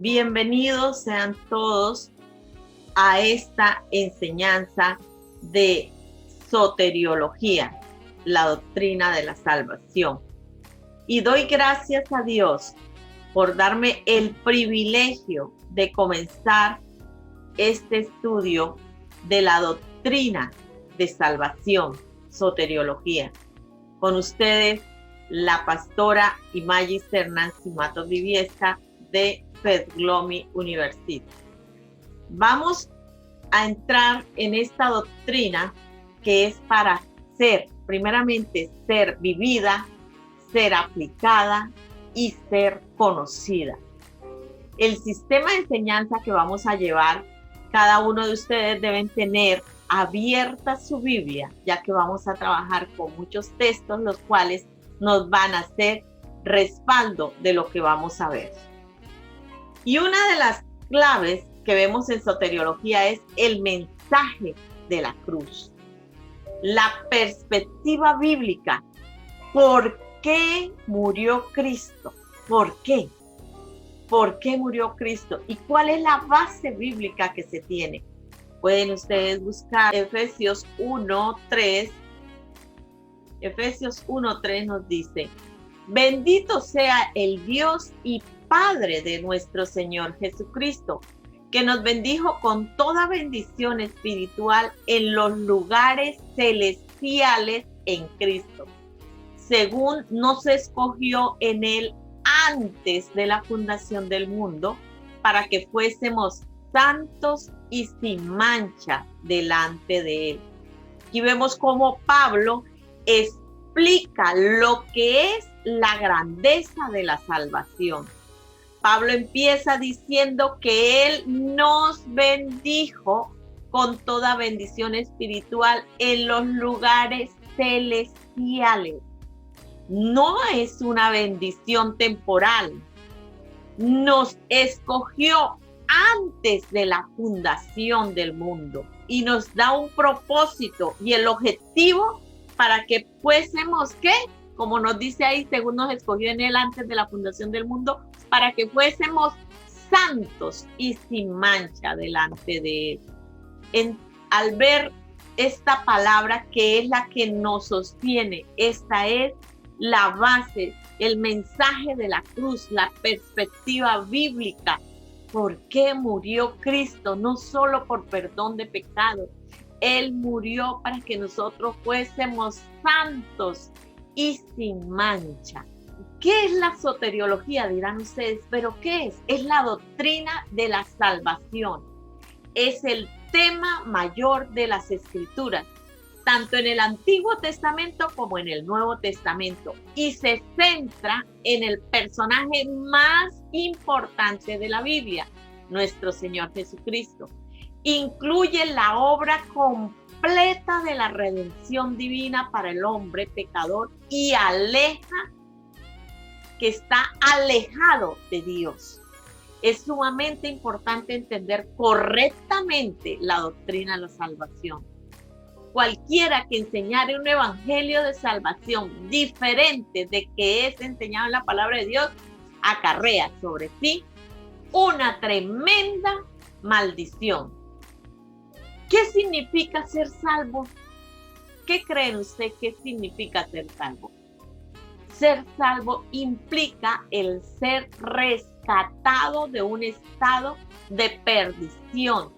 Bienvenidos sean todos a esta enseñanza de soteriología, la doctrina de la salvación. Y doy gracias a Dios por darme el privilegio de comenzar este estudio de la doctrina de salvación, soteriología. Con ustedes, la pastora y Magister Nancy Matos Viviesca de Pedglomi University. Vamos a entrar en esta doctrina que es para ser, primeramente, ser vivida, ser aplicada y ser conocida. El sistema de enseñanza que vamos a llevar, cada uno de ustedes deben tener abierta su Biblia, ya que vamos a trabajar con muchos textos, los cuales nos van a hacer respaldo de lo que vamos a ver. Y una de las claves que vemos en soteriología es el mensaje de la cruz, la perspectiva bíblica. ¿Por qué murió Cristo? ¿Por qué? ¿Por qué murió Cristo? ¿Y cuál es la base bíblica que se tiene? Pueden ustedes buscar Efesios 1:3. Efesios 1:3 nos dice: bendito sea el Dios y Padre de nuestro Señor Jesucristo, que nos bendijo con toda bendición espiritual en los lugares celestiales en Cristo, según nos escogió en Él antes de la fundación del mundo, para que fuésemos santos y sin mancha delante de Él. Aquí vemos cómo Pablo explica lo que es la grandeza de la salvación. Pablo empieza diciendo que Él nos bendijo con toda bendición espiritual en los lugares celestiales. No es una bendición temporal. Nos escogió antes de la fundación del mundo y nos da un propósito y el objetivo para que fuésemos, ¿qué? Como nos dice ahí, según nos escogió en Él antes de la fundación del mundo, para que fuésemos santos y sin mancha delante de Él. Al ver esta palabra que es la que nos sostiene, esta es la base, el mensaje de la cruz, la perspectiva bíblica. ¿Por qué murió Cristo? No solo por perdón de pecados. Él murió para que nosotros fuésemos santos y sin mancha. ¿Qué es la soteriología? Dirán ustedes, ¿pero qué es? Es la doctrina de la salvación. Es el tema mayor de las Escrituras, tanto en el Antiguo Testamento como en el Nuevo Testamento, y se centra en el personaje más importante de la Biblia, nuestro Señor Jesucristo. Incluye la obra completa de la redención divina para el hombre pecador y que está alejado de Dios. Es sumamente importante entender correctamente la doctrina de la salvación. Cualquiera que enseñare un evangelio de salvación diferente de que es enseñado en la palabra de Dios, acarrea sobre sí una tremenda maldición. ¿Qué significa ser salvo? ¿Qué creen ustedes que significa ser salvo? Ser salvo implica el ser rescatado de un estado de perdición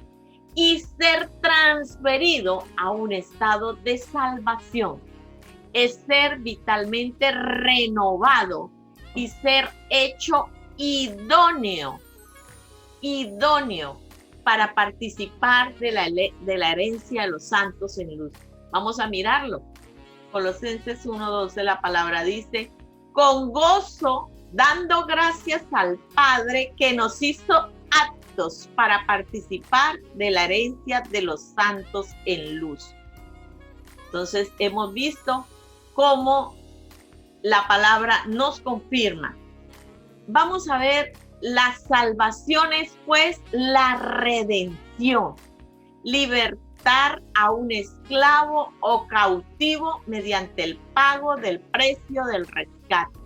y ser transferido a un estado de salvación. Es ser vitalmente renovado y ser hecho idóneo para participar de la herencia de los santos en luz. Vamos a mirarlo. Colosenses 1:12, la palabra dice: con gozo, dando gracias al Padre que nos hizo aptos para participar de la herencia de los santos en luz. Entonces hemos visto cómo la palabra nos confirma. Vamos a ver, la salvación es pues la redención, libertar a un esclavo o cautivo mediante el pago del precio del rescate.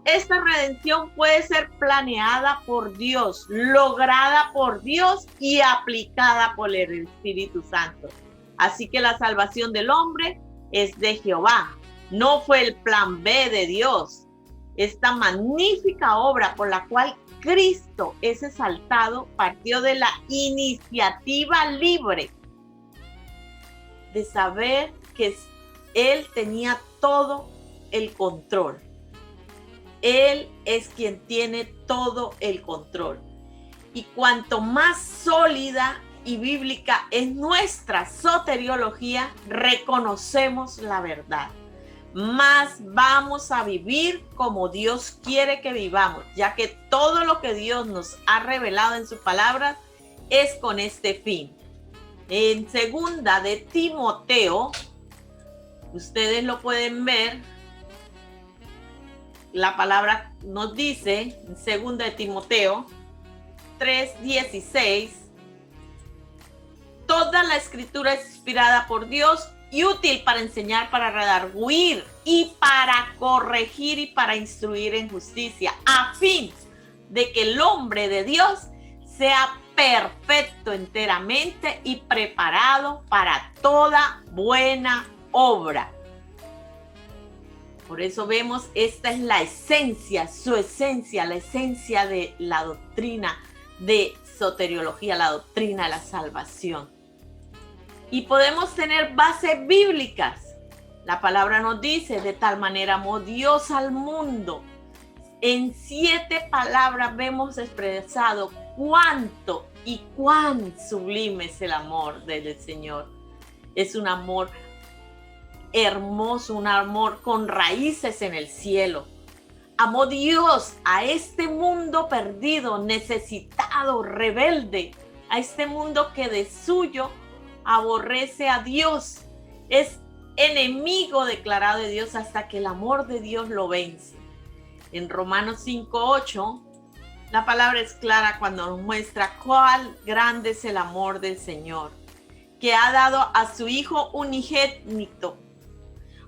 Esta redención puede ser planeada por Dios, lograda por Dios y aplicada por el Espíritu Santo. Así que la salvación del hombre es de Jehová. No fue el plan B de Dios. Esta magnífica obra por la cual Cristo es exaltado partió de la iniciativa libre de saber que Él tenía todo el control. Él es quien tiene todo el control. Y cuanto más sólida y bíblica es nuestra soteriología, reconocemos la verdad. Más vamos a vivir como Dios quiere que vivamos, ya que todo lo que Dios nos ha revelado en su palabra es con este fin. En segunda de Timoteo, ustedes lo pueden ver, la palabra nos dice, en segunda de Timoteo 3:16, toda la escritura es inspirada por Dios y útil para enseñar, para redarguir y para corregir y para instruir en justicia, a fin de que el hombre de Dios sea perfecto enteramente y preparado para toda buena obra. Por eso vemos, esta es la esencia, su esencia, la esencia de la doctrina de soteriología, la doctrina de la salvación. Y podemos tener bases bíblicas. La palabra nos dice, de tal manera amó Dios al mundo. En 7 palabras vemos expresado cuánto y cuán sublime es el amor del Señor. Es un amor hermoso, un amor con raíces en el cielo. Amó Dios a este mundo perdido, necesitado, rebelde, a este mundo que de suyo aborrece a Dios. Es enemigo declarado de Dios hasta que el amor de Dios lo vence. En Romanos 5:8, la palabra es clara cuando nos muestra cuál grande es el amor del Señor, que ha dado a su Hijo unigénito.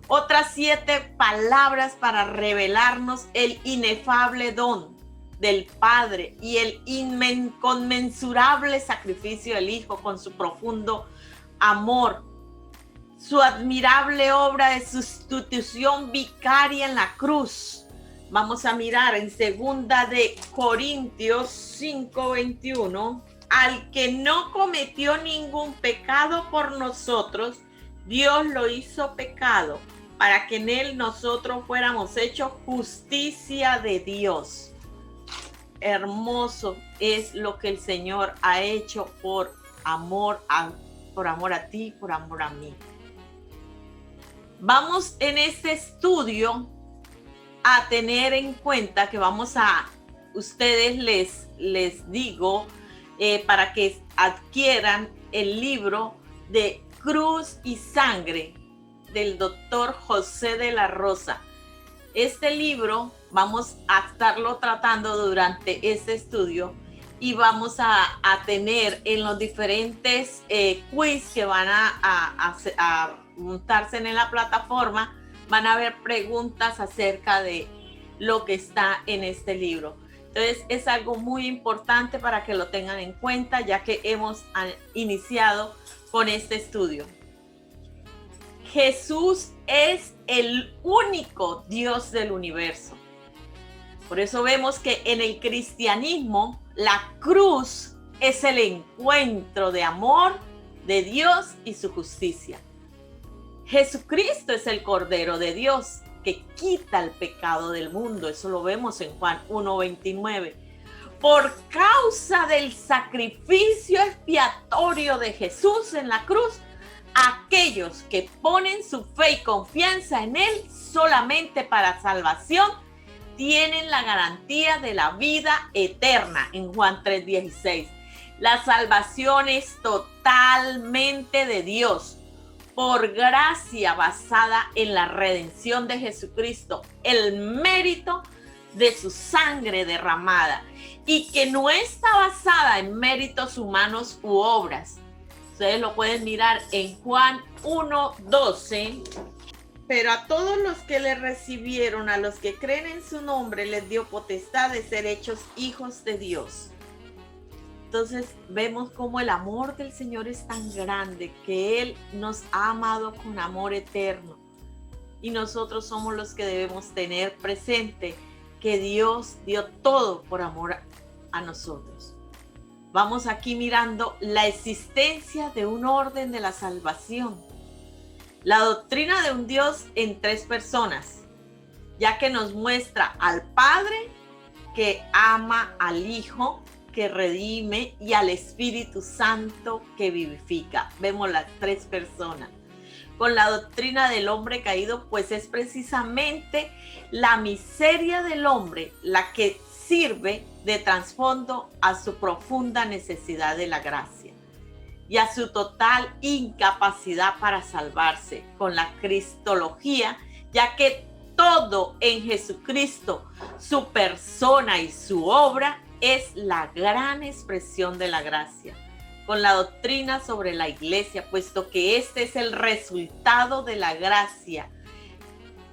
Otras 7 palabras para revelarnos el inefable don del Padre y el inconmensurable sacrificio del Hijo con su profundo amor, su admirable obra de sustitución vicaria en la cruz. Vamos a mirar en segunda de Corintios 5:21, al que no cometió ningún pecado por nosotros, Dios lo hizo pecado, para que en él nosotros fuéramos hechos justicia de Dios. Hermoso es lo que el Señor ha hecho por amor a ti, por amor a mí. Vamos en este estudio a tener en cuenta que ustedes les digo, para que adquieran el libro de Cruz y Sangre del doctor José de la Rosa. Este libro vamos a estarlo tratando durante este estudio y vamos a tener en los diferentes quiz que van a montarse en la plataforma, van a haber preguntas acerca de lo que está en este libro. Entonces es algo muy importante para que lo tengan en cuenta, ya que hemos iniciado con este estudio. Jesús es el único Dios del universo. Por eso vemos que en el cristianismo la cruz es el encuentro de amor de Dios y su justicia. Jesucristo es el Cordero de Dios que quita el pecado del mundo. Eso lo vemos en Juan 1:29. Por causa del sacrificio expiatorio de Jesús en la cruz, aquellos que ponen su fe y confianza en Él solamente para salvación tienen la garantía de la vida eterna en Juan 3:16. La salvación es totalmente de Dios, por gracia basada en la redención de Jesucristo, el mérito de su sangre derramada, y que no está basada en méritos humanos u obras. Ustedes lo pueden mirar en Juan 1:12. Pero a todos los que le recibieron, a los que creen en su nombre, les dio potestad de ser hechos hijos de Dios. Entonces vemos cómo el amor del Señor es tan grande, que Él nos ha amado con amor eterno. Y nosotros somos los que debemos tener presente que Dios dio todo por amor a nosotros. Vamos aquí mirando la existencia de un orden de la salvación. La doctrina de un Dios en tres personas, ya que nos muestra al Padre que ama al Hijo, que redime, y al Espíritu Santo que vivifica. Vemos las tres personas. Con la doctrina del hombre caído, pues es precisamente la miseria del hombre la que sirve de trasfondo a su profunda necesidad de la gracia y a su total incapacidad para salvarse. Con la cristología, ya que todo en Jesucristo, su persona y su obra, es la gran expresión de la gracia. Con la doctrina sobre la iglesia, puesto que este es el resultado de la gracia.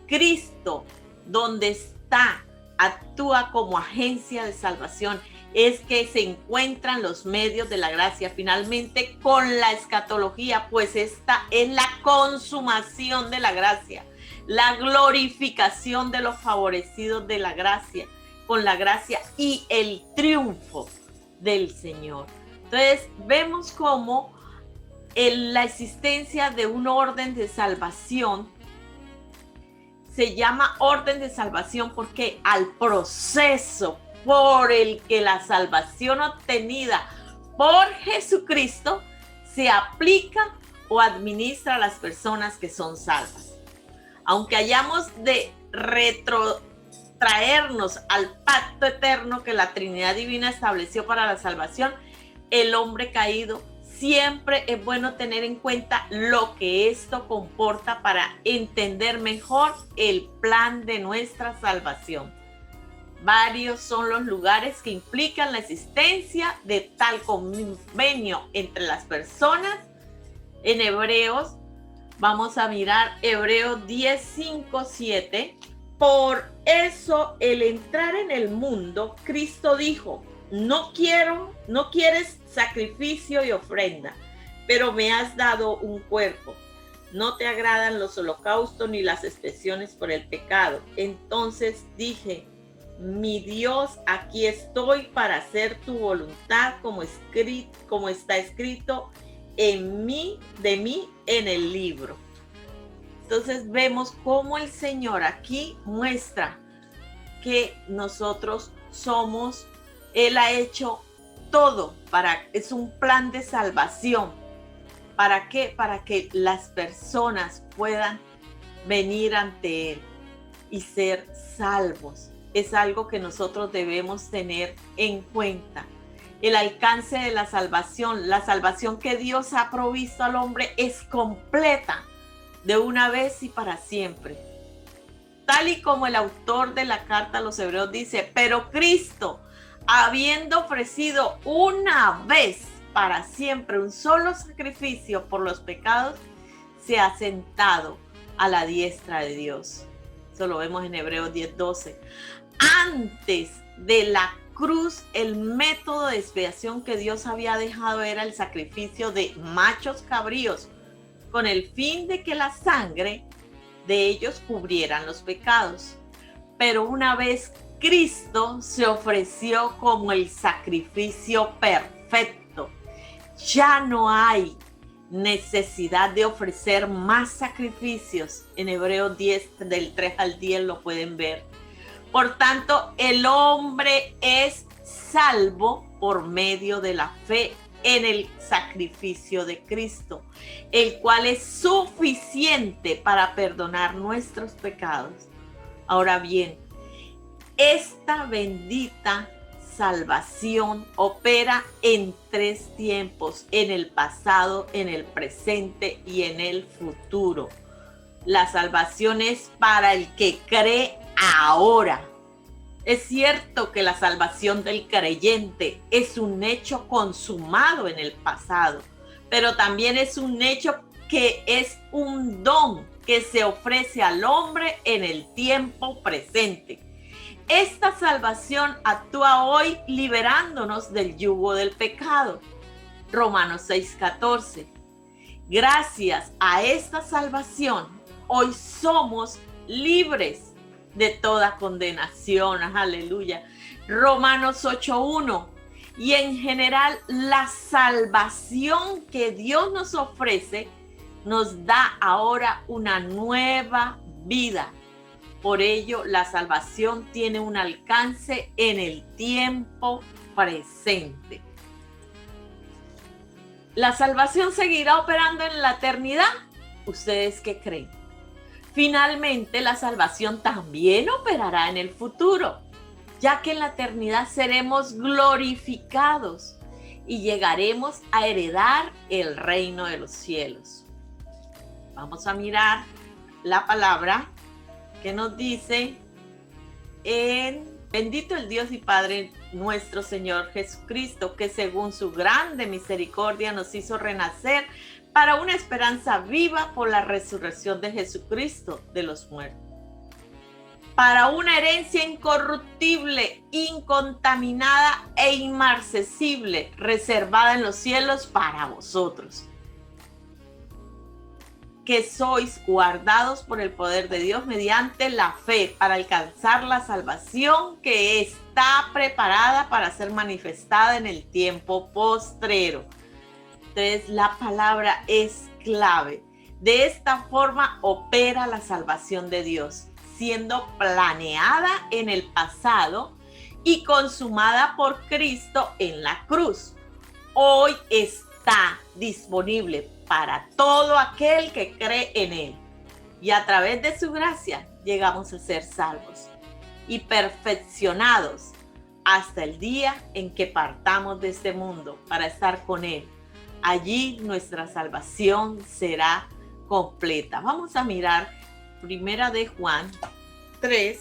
Cristo, donde está, actúa como agencia de salvación. Es que se encuentran los medios de la gracia. Finalmente, con la escatología, pues esta es la consumación de la gracia, la glorificación de los favorecidos de la gracia, con la gracia y el triunfo del Señor. Entonces, vemos cómo la existencia de un orden de salvación se llama orden de salvación porque al proceso por el que la salvación obtenida por Jesucristo se aplica o administra a las personas que son salvas. Aunque hayamos de retrotraernos al pacto eterno que la Trinidad Divina estableció para la salvación, el hombre caído, siempre es bueno tener en cuenta lo que esto comporta para entender mejor el plan de nuestra salvación. Varios son los lugares que implican la existencia de tal convenio entre las personas. En Hebreos, vamos a mirar Hebreos 10, 5, 7. Por eso, el entrar en el mundo, Cristo dijo: no quieres sacrificio y ofrenda, pero me has dado un cuerpo. No te agradan los holocaustos ni las expiaciones por el pecado. Entonces dije: mi Dios, aquí estoy para hacer tu voluntad, como está escrito de mí en el libro. Entonces vemos cómo el Señor aquí muestra que nosotros somos, Él ha hecho todo es un plan de salvación. ¿Para qué? Para que las personas puedan venir ante Él y ser salvos. Es algo que nosotros debemos tener en cuenta. El alcance de la salvación que Dios ha provisto al hombre es completa, de una vez y para siempre. Tal y como el autor de la carta a los Hebreos dice: pero Cristo, habiendo ofrecido una vez para siempre un solo sacrificio por los pecados, se ha sentado a la diestra de Dios. Eso lo vemos en Hebreos 10:12. Antes de la cruz, el método de expiación que Dios había dejado era el sacrificio de machos cabríos, con el fin de que la sangre de ellos cubrieran los pecados. Pero una vez Cristo se ofreció como el sacrificio perfecto, ya no hay necesidad de ofrecer más sacrificios. En Hebreos 10, del 3 al 10 lo pueden ver. Por tanto, el hombre es salvo por medio de la fe en el sacrificio de Cristo, el cual es suficiente para perdonar nuestros pecados. Ahora bien, esta bendita salvación opera en tres tiempos: en el pasado, en el presente y en el futuro. La salvación es para el que cree ahora. Es cierto que la salvación del creyente es un hecho consumado en el pasado, pero también es un hecho que es un don que se ofrece al hombre en el tiempo presente. Esta salvación actúa hoy liberándonos del yugo del pecado. Romanos 6:14. Gracias a esta salvación, hoy somos libres de toda condenación. Aleluya. Romanos 8:1. Y en general, la salvación que Dios nos ofrece nos da ahora una nueva vida. Por ello, la salvación tiene un alcance en el tiempo presente. ¿La salvación seguirá operando en la eternidad? ¿Ustedes qué creen? Finalmente, la salvación también operará en el futuro, ya que en la eternidad seremos glorificados y llegaremos a heredar el reino de los cielos. Vamos a mirar la palabra que nos dice en bendito el Dios y Padre nuestro Señor Jesucristo, que según su grande misericordia nos hizo renacer para una esperanza viva por la resurrección de Jesucristo de los muertos, para una herencia incorruptible, incontaminada e inmarcesible, reservada en los cielos para vosotros, que sois guardados por el poder de Dios mediante la fe para alcanzar la salvación que está preparada para ser manifestada en el tiempo postrero. Entonces, la palabra es clave. De esta forma opera la salvación de Dios, siendo planeada en el pasado y consumada por Cristo en la cruz. Hoy está disponible para todo aquel que cree en Él. Y a través de su gracia llegamos a ser salvos y perfeccionados hasta el día en que partamos de este mundo para estar con Él. Allí nuestra salvación será completa. Vamos a mirar Primera de Juan 3.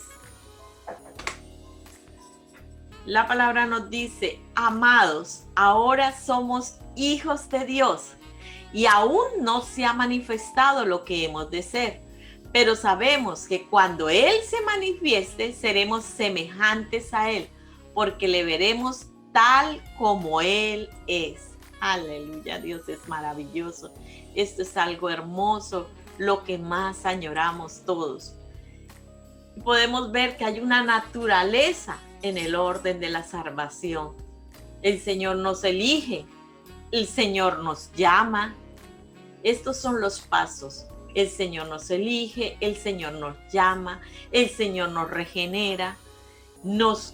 La palabra nos dice: amados, ahora somos hijos de Dios y aún no se ha manifestado lo que hemos de ser, pero sabemos que cuando Él se manifieste seremos semejantes a Él, porque le veremos tal como Él es. Aleluya, Dios es maravilloso. Esto es algo hermoso, lo que más añoramos todos. Podemos ver que hay una naturaleza en el orden de la salvación. El Señor nos elige, el Señor nos llama. Estos son los pasos. El Señor nos elige, el Señor nos llama, el Señor nos regenera, nos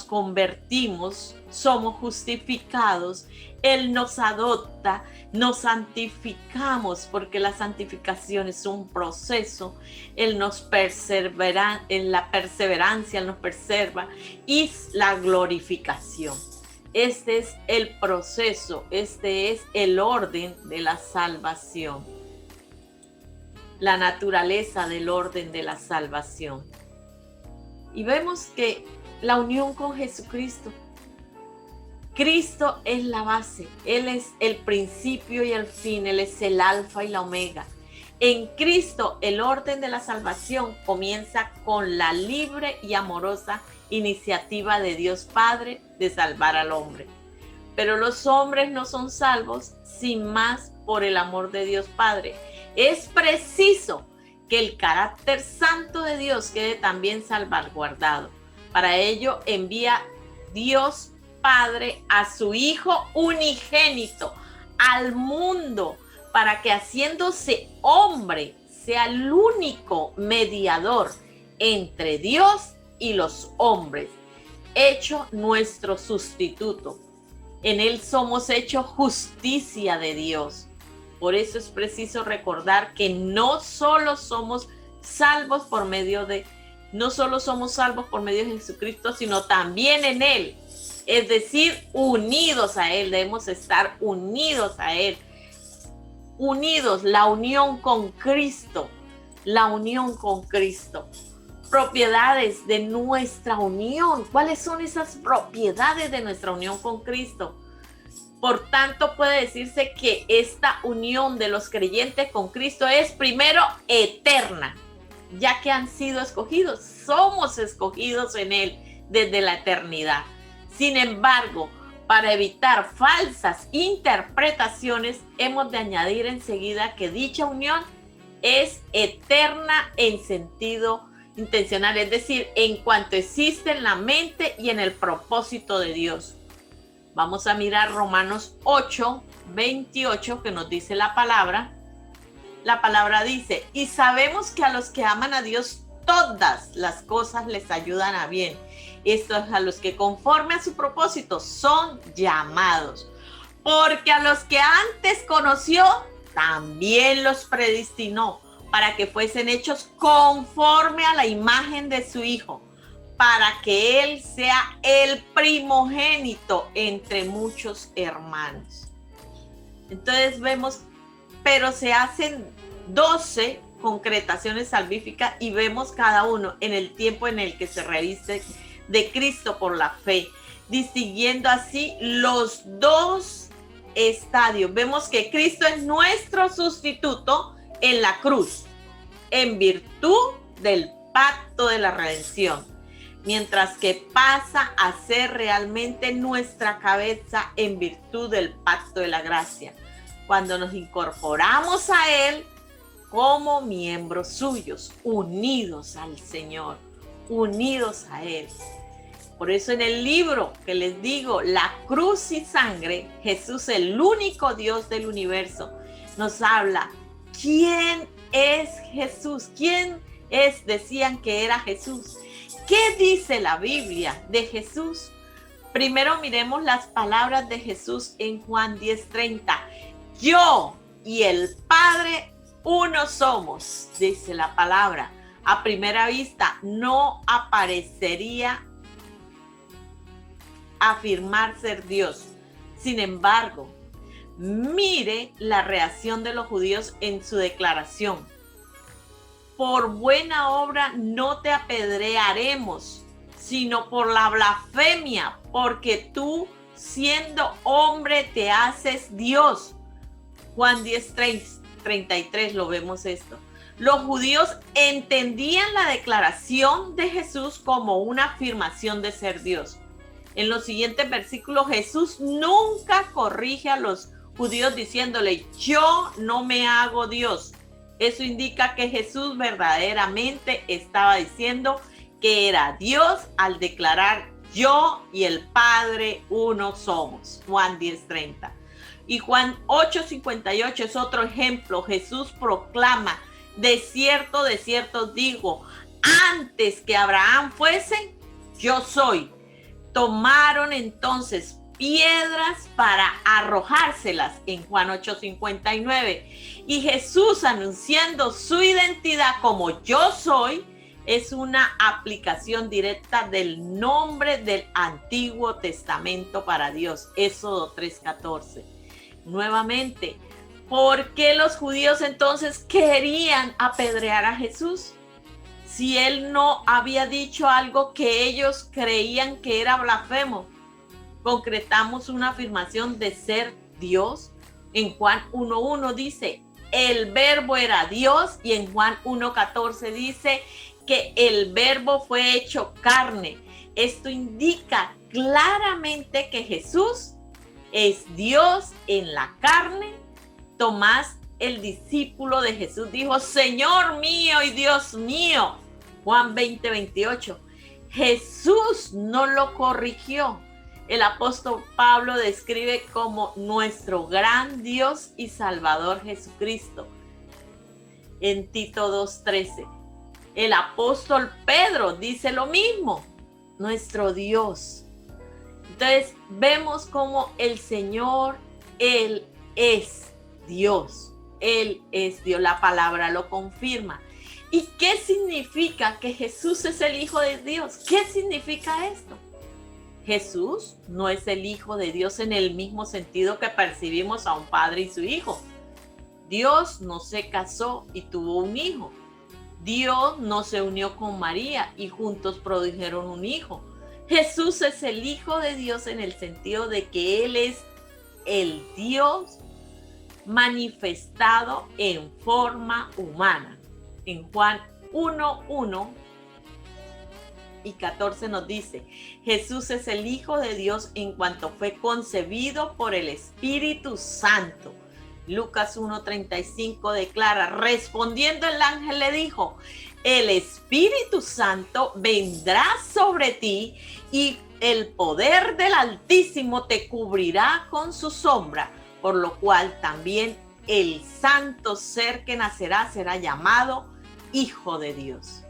convertimos, somos justificados, Él nos adopta, nos santificamos, porque la santificación es un proceso. Él nos persevera, en la perseverancia Él nos preserva, y la glorificación. Este es el proceso, este es el orden de la salvación. La naturaleza del orden de la salvación. Y vemos que la unión con Jesucristo, Cristo es la base, Él es el principio y el fin, Él es el alfa y la omega. En Cristo el orden de la salvación comienza con la libre y amorosa iniciativa de Dios Padre de salvar al hombre. Pero los hombres no son salvos sin más por el amor de Dios Padre. Es preciso que el carácter santo de Dios quede también salvaguardado. Para ello envía Dios Padre a su Hijo unigénito al mundo, para que haciéndose hombre sea el único mediador entre Dios y los hombres, hecho nuestro sustituto. En Él somos hechos justicia de Dios. Por eso es preciso recordar que no solo somos salvos por medio de Jesucristo, sino también en Él. Es decir, unidos a Él. Debemos estar unidos a Él. Unidos, la unión con Cristo. La unión con Cristo. Propiedades de nuestra unión. ¿Cuáles son esas propiedades de nuestra unión con Cristo? Por tanto, puede decirse que esta unión de los creyentes con Cristo es primero eterna, ya que han sido escogidos, somos escogidos en Él desde la eternidad. Sin embargo, para evitar falsas interpretaciones, hemos de añadir enseguida que dicha unión es eterna en sentido intencional, es decir, en cuanto existe en la mente y en el propósito de Dios. Vamos a mirar Romanos 8, 28, que nos dice la palabra. La palabra dice, y sabemos que a los que aman a Dios, todas las cosas les ayudan a bien. Esto es a los que conforme a su propósito son llamados. Porque a los que antes conoció, también los predestinó para que fuesen hechos conforme a la imagen de su Hijo, para que Él sea el primogénito entre muchos hermanos. Entonces vemos, pero se hacen 12 concretaciones salvíficas y vemos cada uno en el tiempo en el que se reviste de Cristo por la fe, distinguiendo así los dos estadios. Vemos que Cristo es nuestro sustituto en la cruz, en virtud del pacto de la redención, mientras que pasa a ser realmente nuestra cabeza en virtud del pacto de la gracia, cuando nos incorporamos a Él como miembros suyos, unidos al Señor, unidos a Él. Por eso en el libro que les digo, La Cruz y Sangre, Jesús, el único Dios del universo, nos habla quién es Jesús, quién es, decían que era Jesús. ¿Qué dice la Biblia de Jesús? Primero miremos las palabras de Jesús en Juan 10:30. Yo y el Padre uno somos, dice la palabra. A primera vista no aparecería afirmar ser Dios. Sin embargo, mire la reacción de los judíos en su declaración. Por buena obra no te apedrearemos, sino por la blasfemia, porque tú, siendo hombre, te haces Dios. Juan 10:33 lo vemos esto. Los judíos entendían la declaración de Jesús como una afirmación de ser Dios. En los siguientes versículos, Jesús nunca corrige a los judíos diciéndole, yo no me hago Dios. Eso indica que Jesús verdaderamente estaba diciendo que era Dios al declarar, yo y el Padre uno somos. Juan 10:30. Y Juan 8:58 es otro ejemplo. Jesús proclama, de cierto os digo, antes que Abraham fuese, yo soy. Tomaron entonces piedras para arrojárselas en Juan 8:59. Y Jesús, anunciando su identidad como yo soy, es una aplicación directa del nombre del Antiguo Testamento para Dios. Éxodo 3:14. Nuevamente, ¿por qué los judíos entonces querían apedrear a Jesús? Si él no había dicho algo que ellos creían que era blasfemo. Concretamos una afirmación de ser Dios. En Juan 1:1 dice, el verbo era Dios, y en Juan 1:14 dice que el verbo fue hecho carne. Esto indica claramente que Jesús es Dios en la carne. Tomás, el discípulo de Jesús, dijo, Señor mío y Dios mío. Juan 20:28. Jesús no lo corrigió. El apóstol Pablo describe como nuestro gran Dios y Salvador Jesucristo en Tito 2:13. El apóstol Pedro dice lo mismo, nuestro Dios. Entonces vemos como el Señor, Él es Dios. Él es Dios, la palabra lo confirma. ¿Y qué significa que Jesús es el Hijo de Dios? ¿Qué significa esto? Jesús no es el Hijo de Dios en el mismo sentido que percibimos a un padre y su hijo. Dios no se casó y tuvo un hijo. Dios no se unió con María y juntos produjeron un hijo. Jesús es el Hijo de Dios en el sentido de que Él es el Dios manifestado en forma humana. En Juan 1:1 y 14 nos dice: Jesús es el Hijo de Dios en cuanto fue concebido por el Espíritu Santo. Lucas 1:35 declara: respondiendo el ángel le dijo: el Espíritu Santo vendrá sobre ti y el poder del Altísimo te cubrirá con su sombra, por lo cual también el santo ser que nacerá será llamado Hijo de Dios.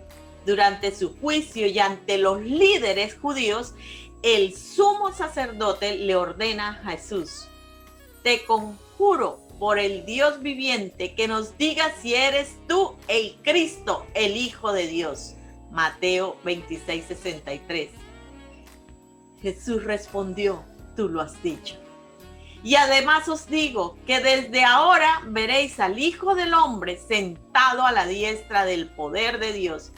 Durante su juicio y ante los líderes judíos, el sumo sacerdote le ordena a Jesús: te conjuro por el Dios viviente que nos digas si eres tú el Cristo, el Hijo de Dios. Mateo 26:63. Jesús respondió: tú lo has dicho. Y además os digo que desde ahora veréis al Hijo del Hombre sentado a la diestra del poder de Dios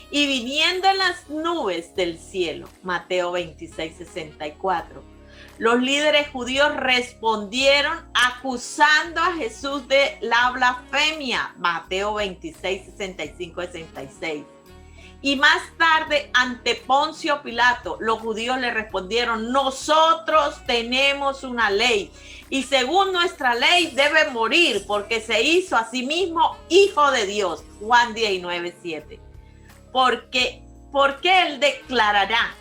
y viniendo en las nubes del cielo. Mateo 26:64. Los líderes judíos respondieron acusando a Jesús de la blasfemia. Mateo 26:65-66. Y más tarde, ante Poncio Pilato, los judíos le respondieron: nosotros tenemos una ley y según nuestra ley debe morir porque se hizo a sí mismo Hijo de Dios. Juan 19:7. Porque él declarará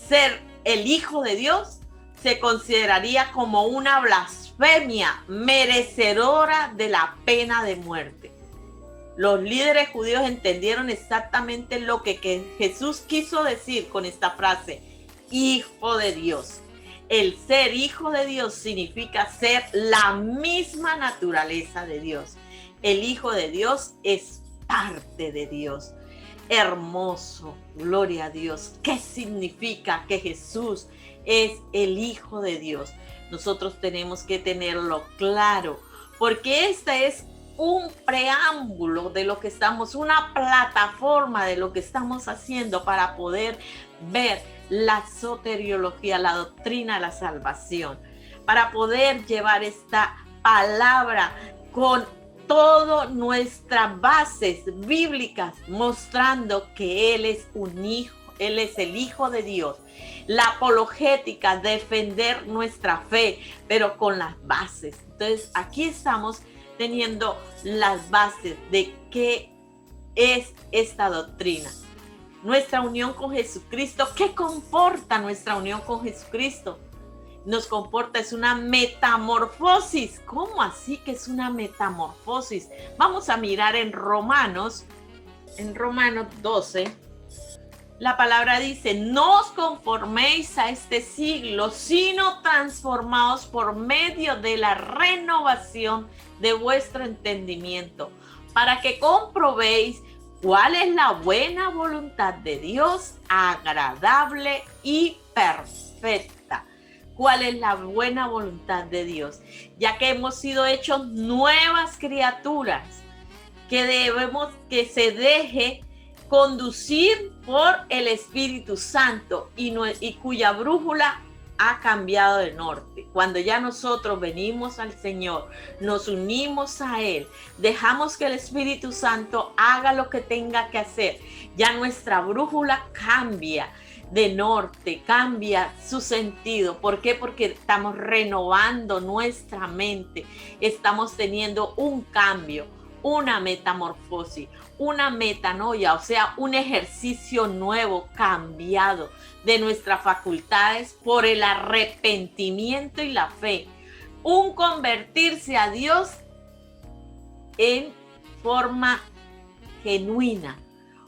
ser el Hijo de Dios, se consideraría como una blasfemia merecedora de la pena de muerte. Los líderes judíos entendieron exactamente lo que Jesús quiso decir con esta frase: Hijo de Dios. El ser Hijo de Dios significa ser la misma naturaleza de Dios. El Hijo de Dios es parte de Dios. Hermoso, gloria a Dios. ¿Qué significa que Jesús es el Hijo de Dios? Nosotros tenemos que tenerlo claro, porque este es un preámbulo de lo que estamos, una plataforma de lo que estamos haciendo para poder ver la soteriología, la doctrina de la salvación, para poder llevar esta palabra con todas nuestras bases bíblicas, mostrando que Él es un hijo, Él es el Hijo de Dios. La apologética, defender nuestra fe, pero con las bases. Entonces, aquí estamos teniendo las bases de qué es esta doctrina. Nuestra unión con Jesucristo. ¿Qué comporta nuestra unión con Jesucristo? Nos comporta, es una metamorfosis. ¿Cómo así que es una metamorfosis? Vamos a mirar en Romanos 12. La palabra dice: no os conforméis a este siglo, sino transformaos por medio de la renovación de vuestro entendimiento, para que comprobéis cuál es la buena voluntad de Dios, agradable y perfecta. ¿Cuál es la buena voluntad de Dios? Ya que hemos sido hechos nuevas criaturas, que se deje conducir por el Espíritu Santo y cuya brújula ha cambiado de norte. Cuando ya nosotros venimos al Señor, nos unimos a Él, dejamos que el Espíritu Santo haga lo que tenga que hacer, ya nuestra brújula cambia de norte, cambia su sentido. ¿Por qué? Porque estamos renovando nuestra mente, estamos teniendo un cambio, una metamorfosis, una metanoia, o sea, un ejercicio nuevo, cambiado de nuestras facultades por el arrepentimiento y la fe. Un convertirse a Dios en forma genuina,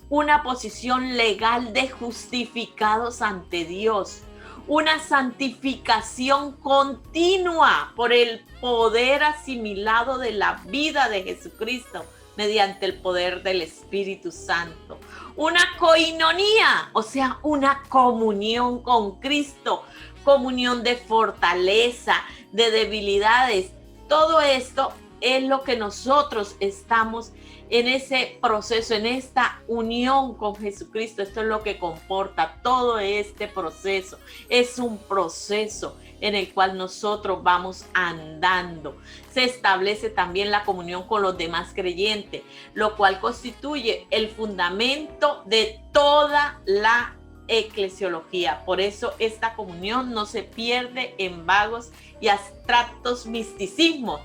una posición legal de justificados ante Dios, una santificación continua por el poder asimilado de la vida de Jesucristo mediante el poder del Espíritu Santo. Una coinonía, o sea, una comunión con Cristo, comunión de fortaleza, de debilidades. Todo esto es lo que nosotros estamos en ese proceso, en esta unión con Jesucristo. Esto es lo que comporta todo este proceso. Es un proceso en el cual nosotros vamos andando. Se establece también la comunión con los demás creyentes, lo cual constituye el fundamento de toda la eclesiología. Por eso esta comunión no se pierde en vagos y abstractos misticismos,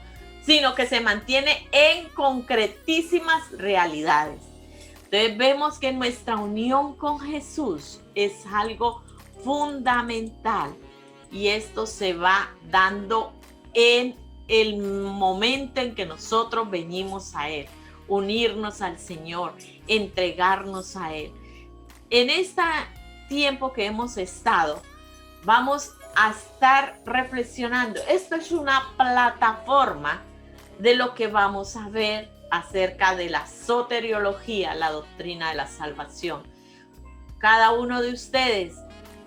sino que se mantiene en concretísimas realidades. Entonces vemos que nuestra unión con Jesús es algo fundamental y esto se va dando en el momento en que nosotros venimos a Él, unirnos al Señor, entregarnos a Él. En este tiempo que hemos estado, vamos a estar reflexionando. Esto es una plataforma de lo que vamos a ver acerca de la soteriología, la doctrina de la salvación. Cada uno de ustedes,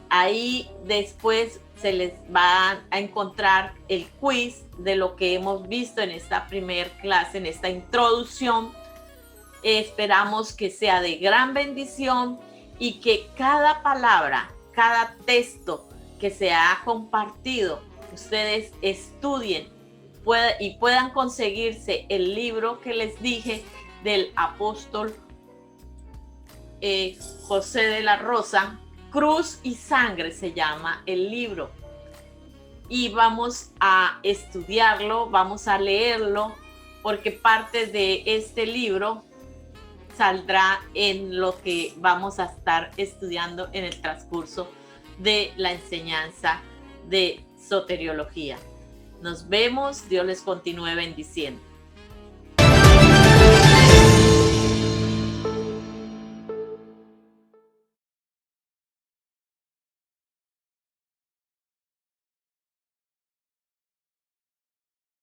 ahí después se les va a encontrar el quiz de lo que hemos visto en esta primer clase, en esta introducción. Esperamos que sea de gran bendición y que cada palabra, cada texto que se ha compartido, ustedes estudien y puedan conseguirse el libro que les dije del apóstol José de la Rosa, Cruz y Sangre se llama el libro. Y vamos a estudiarlo, vamos a leerlo, porque parte de este libro saldrá en lo que vamos a estar estudiando en el transcurso de la enseñanza de soteriología. Nos vemos, Dios les continúe bendiciendo.